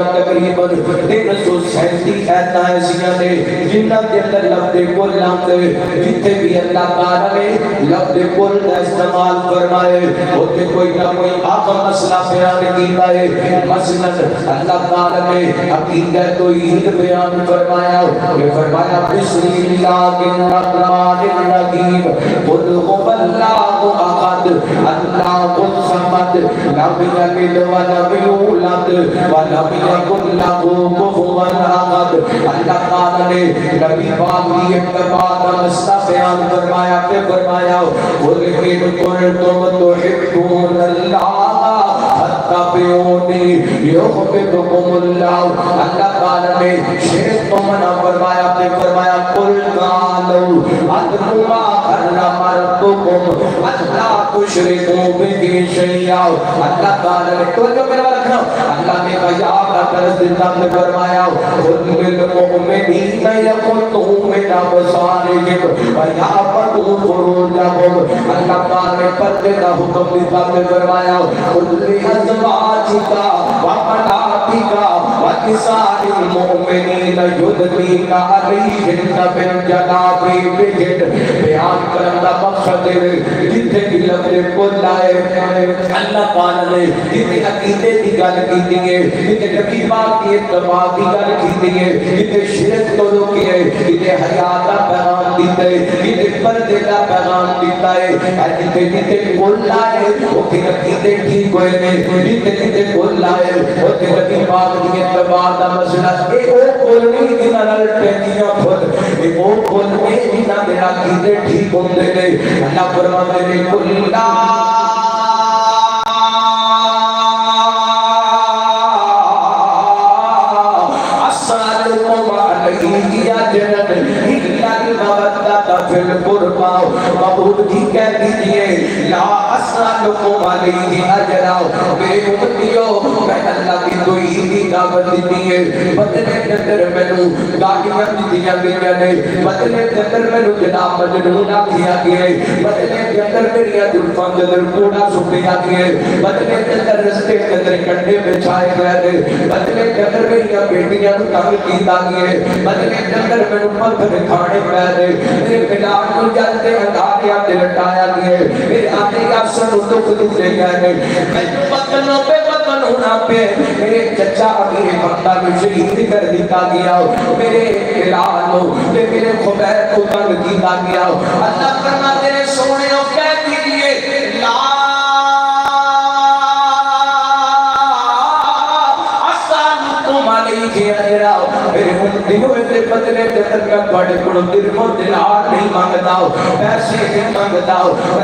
تقریباً 337 ایتاں ایسیاں نے جنہاں کے اندر لفظ کل آتے جتنے بھی اللہ تعالیٰ نے لفظ کل کا استعمال فرمائے ہوتے کوئی نہ کوئی آقا مسئلہ بیان کیتا ہے. مثلا اللہ تعالیٰ نے عقیدہ توحید بیان فرمایا کہ فرمایا بسم اللہ الرحمن الرحیم قل هو اللہ احد اللہ الصمد لم یلد ولم یولد ولم یکن لہ کفوا احد. اللہ تعالیٰ نے نبی پاک کی اتباع کا مسئلہ بیان فرمایا کہ فرمایا قل ان کنتم تحبون اللہ فاتبعونی یحببکم اللہ. اللہ تعالیٰ نے شرک کو منع فرمایا کہ فرمایا قل قالوا اتلوا ما حرم ربکم الا تشرکوا بہ شیئا. اللہ تعالیٰ نے توجہ میرے بات رکھنا. اللہ نے کہا کا درس دیتا نے فرمایا قل للمؤمنین یغضوا من ابصارهم ویحفظوا فروجهم. اللہ تعالیٰ نے پردے کا حکم دیتا نے فرمایا قل لازواجک وبناتک ونساء المؤمنین یدنین علیہن من جلابیبہن. بیان کرنے کا مقصد ہے جتنے بھی لفظ کل آئے اللہ تعالیٰ نے جتنے عقیدے کی گل کی ہے جتنے نبی پاک کی اتباع کی گل کی ہے جتنے شرک کو روکے جتنے حیات کا پیغام دیتا ہے جتنے پردے کا پیغام دیتا ہے جتنے کل آئے وہ کہ عقیدے ٹھیک ہوئے نے جتنے کل آئے وہ کہ نبی پاک کی اتباع کا مسئلہ اے او کل نہیں جنہاں نال پینٹیاں پھر اے او کل نہیں جنہاں میرا عقیدے ٹھیک ہوندے نے. اللہ فرماتے ہیں کل بہت ہی کہہ دیجئے لا اسالکم علیہ اجرا. میرے امتیوں میں اللہ کی توحیدی دعوت دیتی ہے بدلے اندر مینوں گاڑیاں دیتیاں گئیاں نے بدلے اندر مینوں جناب مجنونا کیا گیا ہے بدلے اندر میری زلفاں دے اندر کوڑا سٹیا گیا ہے بدلے اندر رستے کے اندر کنڈے بچھائے گئے ہیں بدلے اندر میری بیٹیاں نوں تنگ کیتا گیا ہے بدلے اندر مینوں پتھر کھانے پے نے میرے بلال کو جلتے ہٹایا تے لٹایا گیا ہے میرے آنے کا سن دکھ دکھے گئے ہیں میں وطنوں پہ وطن ہونا پہ میرے چچا امیر مکہ میں شہید کر دیتا گیا میرے بلال تے میرے خبیر کو تنگ کیتا گیا. اللہ کرنا تیرے سونے کو کہہ دیجئے لا اسالکم علیہ اجرا. میرے امتیوں دے بدلے تے میں بڑے کڑو درہم دینار نہیں مانگدا پیسے نہیں مانگدا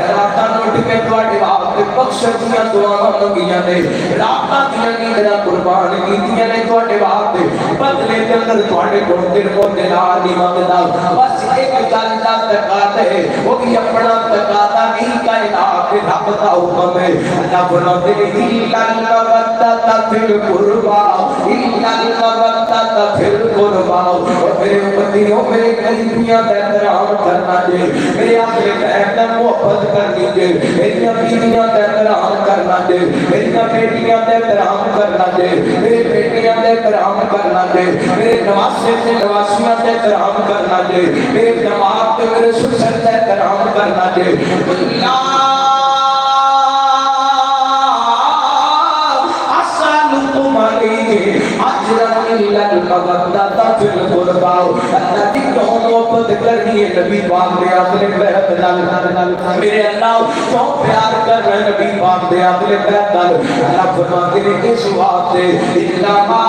راتاں اٹھ کے تواڈے واسطے بخشش دیاں دعاواں منگیاں نے راتاں دیاں نینداں قربان کیتیاں نے تواڈے واسطے بدلے دے اندر تواڈے کول درہم دینار نہیں مانگدا. بس ایک گل دا تقاضا ہے وہ بھی اپنا تقاضا نہیں کائنات دے رب دا حکم ہے. اللہ فرماتے ہیں الا المودۃ فی القربى الا المودۃ فی القربى. اور میرے امتیوں میرے قریبیاں کا احترام کرنا دے میرے اپنے بہن محبت کرنی دے میری بیویاں کا احترام کرنا دے میری بیٹیاں کا احترام کرنا دے میرے بیٹیاں کا احترام کرنا دے میرے نواسے سے نواسیاں کا احترام کرنا دے میرے دماغ پہ میرے سسر کا احترام کرنا دے. اللہ کی کون محبت کرنی ہے نبی پاک دے اپنے بیعت نال میرے اللہ کون پیار کر رہے نبی پاک دے اپنے بیعت نال. اللہ فرماتے ہیں اس واسطے انما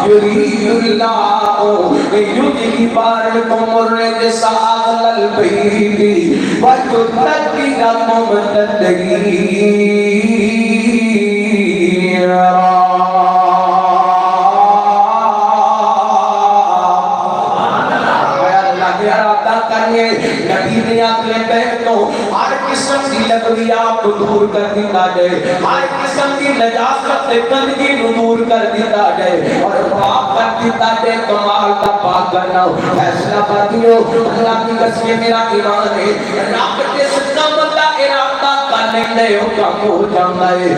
یرید اللہ یذہب عنکم الرجس اہل البیت ویطہرکم تطہیرا. نبی نے اپنے بہنوں ہر قسم کی لغویات کو دور کر دیتا جائے ہر قسم کی نجاست گندگی کو دور کر دیتا جائے اور پاک کر دیتا جائے. کمال کا پاک کرنا فیصلہ باتیوں اللہ کی قسم میرا ایمان ہے رب جس کام کا ارادہ کر ਲੈਂਦੇ ਹੋ ਕੰਮ ਹੋ ਜਾਂਦਾ ਏ